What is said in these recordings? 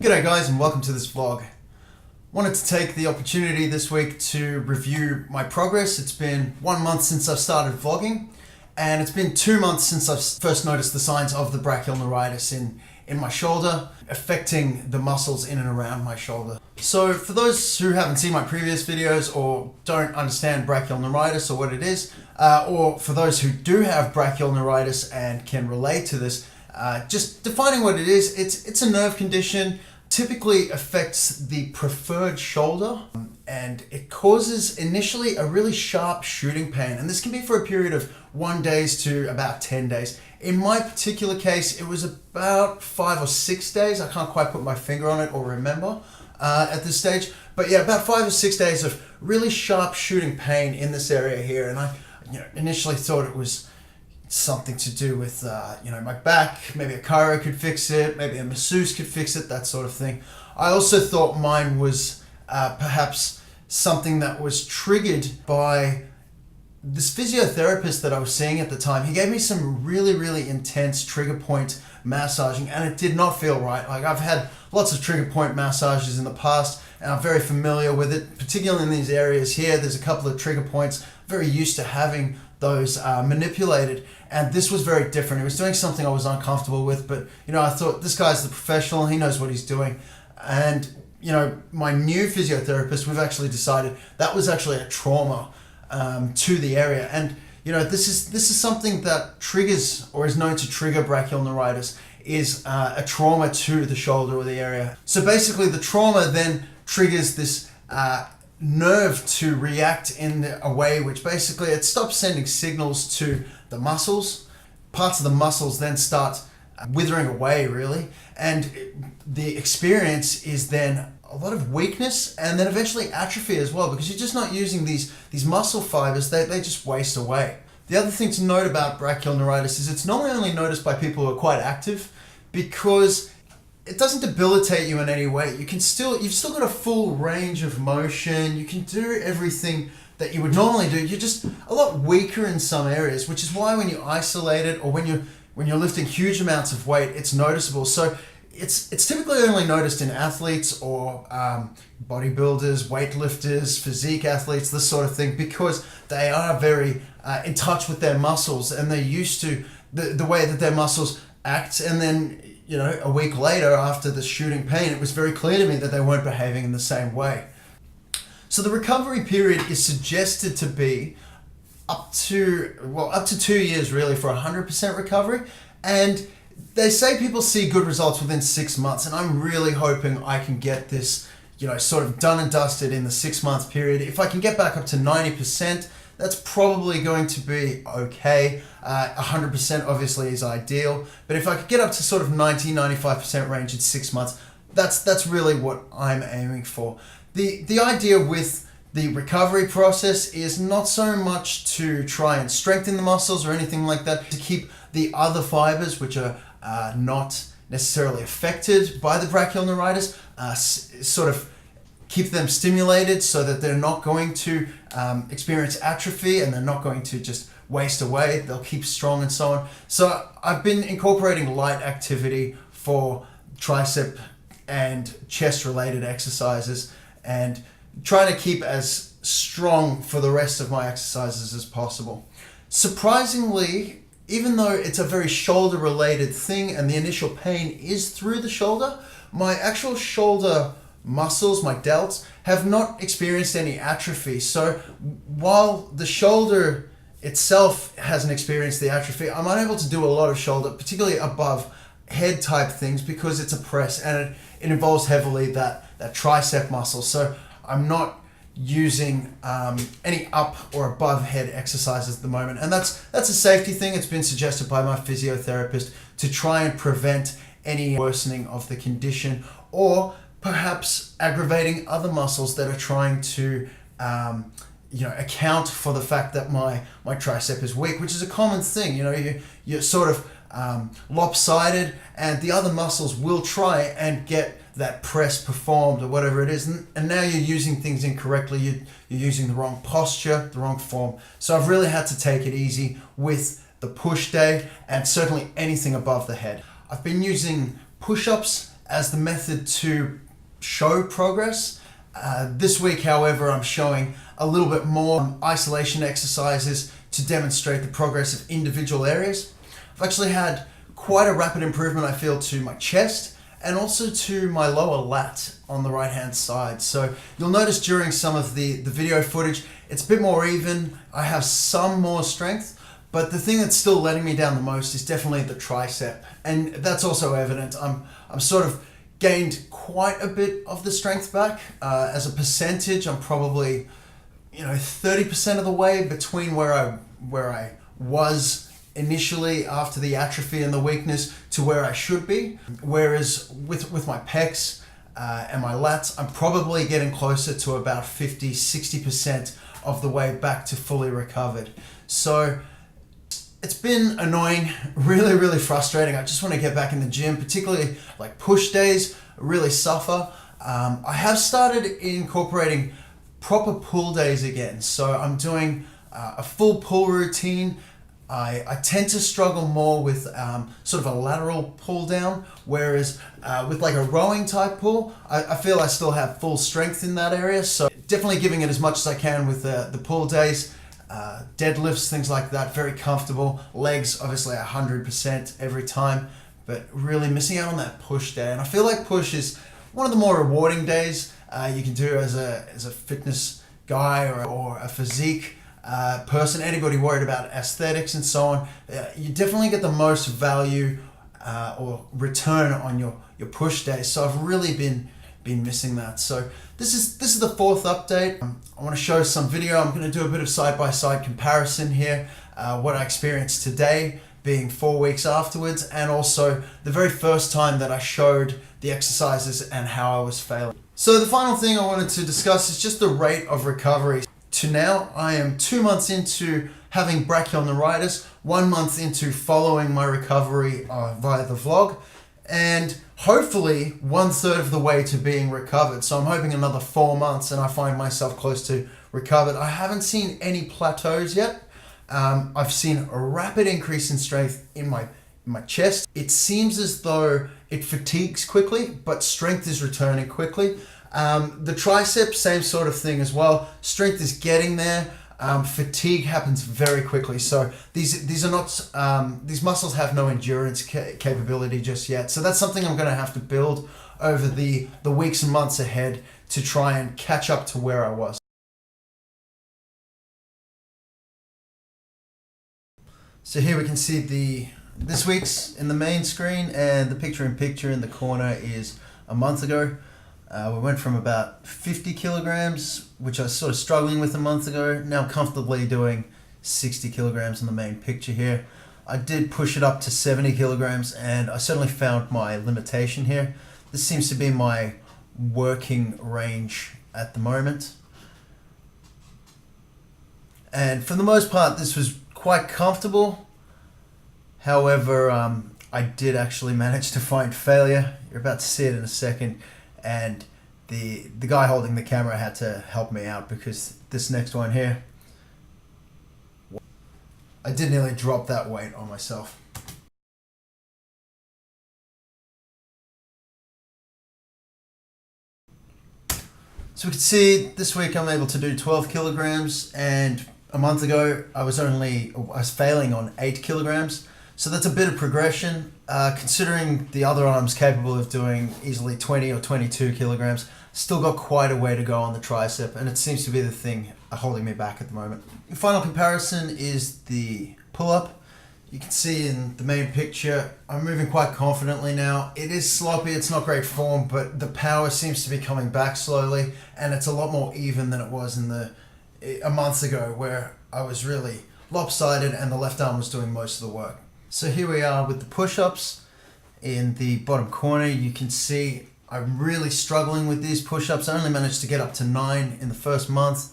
G'day guys and welcome to this vlog. Wanted to take the opportunity this week to review my progress. It's been 1 month since I've started vlogging, and it's been 2 months since I've first noticed the signs of the brachial neuritis in my shoulder, affecting the muscles in and around my shoulder. So for those who haven't seen my previous videos or don't understand brachial neuritis or what it is, or for those who do have brachial neuritis and can relate to this, just defining what it is, it's a nerve condition, typically affects the preferred shoulder, and it causes initially a really sharp shooting pain, and this can be for a period of 1 day to about 10 days. In my particular case, it was about 5 or 6 days. I can't quite put my finger on it or remember at this stage, but yeah, about 5 or 6 days of really sharp shooting pain in this area here, and I initially thought it was something to do with my back. Maybe a chiro could fix it, maybe a masseuse could fix it, that sort of thing. I also thought mine was perhaps something that was triggered by this physiotherapist that I was seeing at the time. He gave me some really intense trigger point massaging, and it did not feel right. Like, I've had lots of trigger point massages in the past, and I'm very familiar with it, particularly in these areas here. There's a couple of trigger points, very used to having those manipulated, and this was very different. He was doing something I was uncomfortable with, but I thought, this guy's the professional, he knows what he's doing. And my new physiotherapist, we've actually decided that was actually a trauma to the area, and this is something that triggers, or is known to trigger, brachial neuritis, is a trauma to the shoulder or the area. So basically the trauma then triggers this nerve to react in a way which basically it stops sending signals to the muscles. Parts of the muscles then start withering away, really, and the experience is then a lot of weakness and then eventually atrophy as well, because you're just not using these muscle fibers. They just waste away. The other thing to note about brachial neuritis is it's normally only noticed by people who are quite active, because it doesn't debilitate you in any way. You've still got a full range of motion. You can do everything that you would normally do. You're just a lot weaker in some areas, which is why when you isolate it, or when you're lifting huge amounts of weight, it's noticeable. So it's typically only noticed in athletes or bodybuilders, weightlifters, physique athletes, this sort of thing, because they are very in touch with their muscles, and they're used to the way that their muscles act. And then a week later, after the shooting pain, it was very clear to me that they weren't behaving in the same way. So the recovery period is suggested to be up to 2 years, really, for 100% recovery. And they say people see good results within 6 months, and I'm really hoping I can get this, sort of done and dusted in the 6-month period. If I can get back up to 90%, that's probably going to be okay. 100% obviously is ideal, but if I could get up to sort of 90-95% range in 6 months, that's really what I'm aiming for. The idea with the recovery process is not so much to try and strengthen the muscles or anything like that, to keep the other fibers, which are not necessarily affected by the brachial neuritis, sort of keep them stimulated so that they're not going to experience atrophy, and they're not going to just waste away. They'll keep strong and so on. So I've been incorporating light activity for tricep and chest related exercises, and trying to keep as strong for the rest of my exercises as possible. Surprisingly, even though it's a very shoulder related thing and the initial pain is through the shoulder, my actual shoulder muscles, my delts, have not experienced any atrophy. So while the shoulder itself hasn't experienced the atrophy, I'm unable to do a lot of shoulder, particularly above head type things, because it's a press and it involves heavily that tricep muscle. So I'm not using any up or above head exercises at the moment, and that's a safety thing. It's been suggested by my physiotherapist to try and prevent any worsening of the condition, or perhaps aggravating other muscles that are trying to account for the fact that my tricep is weak, which is a common thing. You're sort of lopsided, and the other muscles will try and get that press performed or whatever it is, and now you're using things incorrectly. You're using the wrong posture, the wrong form. So I've really had to take it easy with the push day, and certainly anything above the head. I've been using push-ups as the method to show progress. This week, however, I'm showing a little bit more isolation exercises to demonstrate the progress of individual areas. I've actually had quite a rapid improvement, I feel, to my chest and also to my lower lat on the right hand side. So you'll notice during some of the video footage, it's a bit more even. I have some more strength, but the thing that's still letting me down the most is definitely the tricep. And that's also evident. I'm sort of gained quite a bit of the strength back. As a percentage, I'm probably 30% of the way between where I was initially after the atrophy and the weakness to where I should be. Whereas with my pecs and my lats, I'm probably getting closer to about 50-60% of the way back to fully recovered. So it's been annoying, really, really frustrating. I just want to get back in the gym, particularly like push days really suffer. I have started incorporating proper pull days again. So I'm doing a full pull routine. I tend to struggle more with sort of a lateral pull down, whereas with like a rowing type pull, I feel I still have full strength in that area. So definitely giving it as much as I can with the pull days. Deadlifts, things like that, very comfortable. Legs, obviously 100% every time, but really missing out on that push day. And I feel like push is one of the more rewarding days you can do as a fitness guy or a physique person, anybody worried about aesthetics and so on. You definitely get the most value or return on your push days. So I've really been missing that. So this is the fourth update. I want to show some video. I'm going to do a bit of side-by-side comparison here. What I experienced today being 4 weeks afterwards, and also the very first time that I showed the exercises and how I was failing. So the final thing I wanted to discuss is just the rate of recovery. To now, I am 2 months into having brachial neuritis, 1 month into following my recovery via the vlog, and hopefully 1/3 of the way to being recovered. So I'm hoping another 4 months and I find myself close to recovered. I haven't seen any plateaus yet. I've seen a rapid increase in strength in my chest. It seems as though it fatigues quickly, but strength is returning quickly. The tricep, same sort of thing as well. Strength is getting there. Fatigue happens very quickly. So these are not these muscles have no endurance capability just yet. So that's something I'm going to have to build over the weeks and months ahead to try and catch up to where I was. So here we can see this week's in the main screen, and the picture-in-picture in the corner is a month ago. We went from about 50 kilograms, which I was sort of struggling with a month ago, now comfortably doing 60 kilograms in the main picture here. I did push it up to 70 kilograms, and I certainly found my limitation here. This seems to be my working range at the moment. And for the most part, this was quite comfortable. However, I did actually manage to find failure. You're about to see it in a second. And the guy holding the camera had to help me out, because this next one here, I did nearly drop that weight on myself. So we can see this week I'm able to do 12 kilograms, and a month ago I was failing on 8 kilograms. So that's a bit of progression, considering the other arm's capable of doing easily 20 or 22 kilograms. Still got quite a way to go on the tricep, and it seems to be the thing holding me back at the moment. The final comparison is the pull-up. You can see in the main picture, I'm moving quite confidently now. It is sloppy, it's not great form, but the power seems to be coming back slowly, and it's a lot more even than it was a month ago, where I was really lopsided and the left arm was doing most of the work. So here we are with the push-ups. In the bottom corner, you can see I'm really struggling with these push-ups. I only managed to get up to 9 in the first month.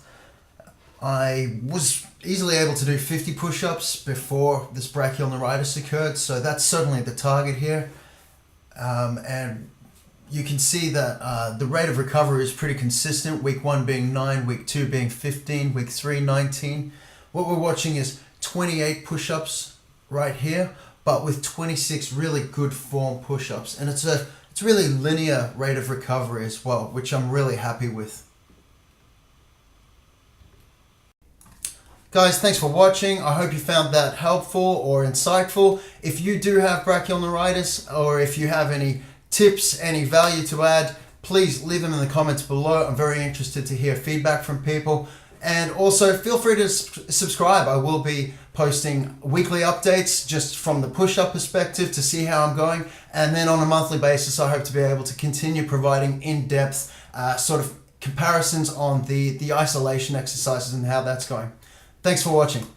I was easily able to do 50 push-ups before this brachial neuritis occurred, so that's certainly the target here. And you can see that the rate of recovery is pretty consistent. Week 1 being 9, week 2 being 15, week 3 19. What we're watching is 28 push-ups right here, but with 26 really good form push-ups, and it's It's a really linear rate of recovery as well, which I'm really happy with. Guys, thanks for watching. I hope you found that helpful or insightful. If you do have brachial neuritis, or if you have any tips, any value to add, please leave them in the comments below. I'm very interested to hear feedback from people. And also feel free to subscribe. I will be posting weekly updates just from the push-up perspective to see how I'm going. And then on a monthly basis, I hope to be able to continue providing in-depth sort of comparisons on the isolation exercises and how that's going. Thanks for watching.